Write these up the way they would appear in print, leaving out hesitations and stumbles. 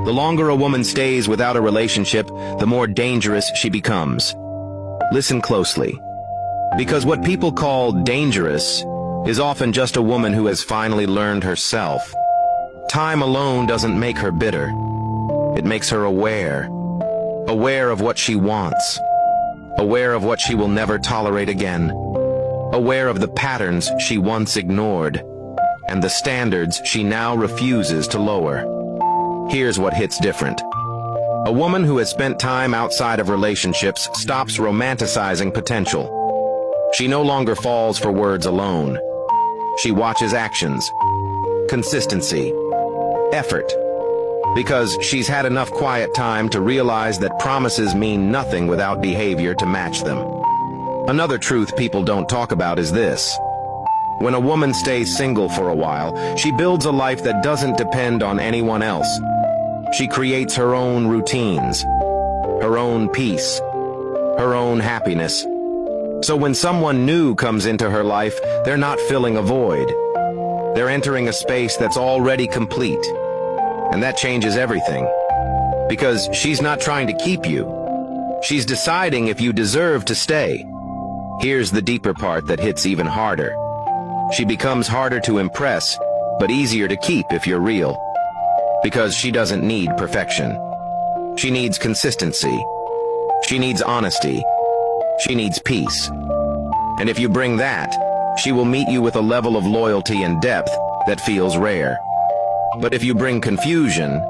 The longer a woman stays without a relationship, the more dangerous she becomes. Listen closely. Because what people call dangerous is often just a woman who has finally learned herself. Time alone doesn't make her bitter. It makes her aware. Aware of what she wants. Aware of what she will never tolerate again. Aware of the patterns she once ignored, and the standards she now refuses to lower. Here's what hits different. A woman who has spent time outside of relationships stops romanticizing potential. She no longer falls for words alone. She watches actions, consistency, effort, because she's had enough quiet time to realize that promises mean nothing without behavior to match them. Another truth people don't talk about is this. When a woman stays single for a while, she builds a life that doesn't depend on anyone else. She creates her own routines, her own peace, her own happiness. So when someone new comes into her life, they're not filling a void. They're entering a space that's already complete. And that changes everything. Because she's not trying to keep you. She's deciding if you deserve to stay. Here's the deeper part that hits even harder. She becomes harder to impress, but easier to keep if you're real. Because she doesn't need perfection. She needs consistency. She needs honesty. She needs peace. And if you bring that, she will meet you with a level of loyalty and depth that feels rare. But if you bring confusion,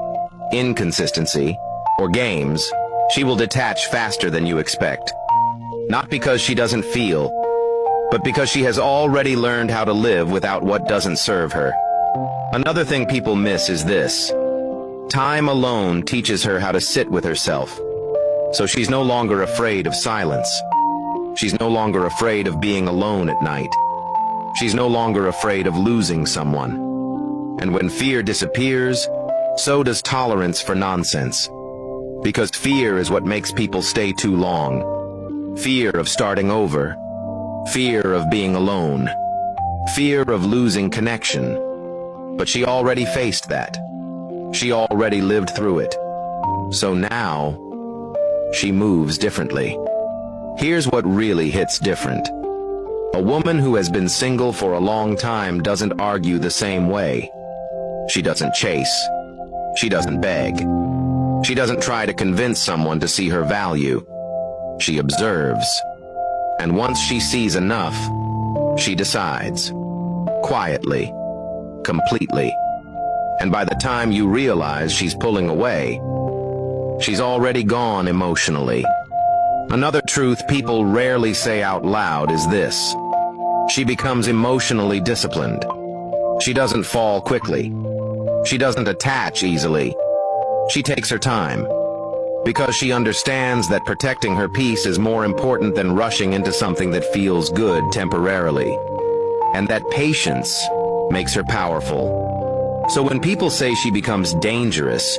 inconsistency, or games, she will detach faster than you expect. Not because she doesn't feel, but because she has already learned how to live without what doesn't serve her. Another thing people miss is this. Time alone teaches her how to sit with herself. So she's no longer afraid of silence. She's no longer afraid of being alone at night. She's no longer afraid of losing someone. And when fear disappears, so does tolerance for nonsense. Because fear is what makes people stay too long. Fear of starting over. Fear of being alone. Fear of losing connection. But she already faced that. She already lived through it. So now, she moves differently. Here's what really hits different. A woman who has been single for a long time doesn't argue the same way. She doesn't chase. She doesn't beg. She doesn't try to convince someone to see her value. She observes. And once she sees enough, she decides. Quietly. Completely. And by the time you realize she's pulling away, she's already gone emotionally. Another truth people rarely say out loud is this. She becomes emotionally disciplined. She doesn't fall quickly. She doesn't attach easily. She takes her time. Because she understands that protecting her peace is more important than rushing into something that feels good temporarily. And that patience makes her powerful. So when people say she becomes dangerous,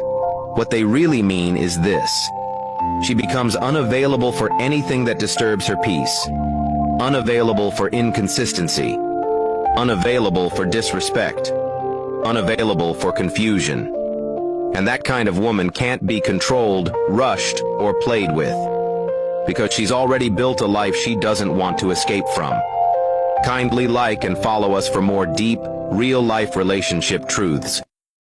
what they really mean is this. She becomes unavailable for anything that disturbs her peace. Unavailable for inconsistency. Unavailable for disrespect. Unavailable for confusion. And that kind of woman can't be controlled, rushed, or played with. Because she's already built a life she doesn't want to escape from. Kindly like and follow us for more deep, real-life relationship truths.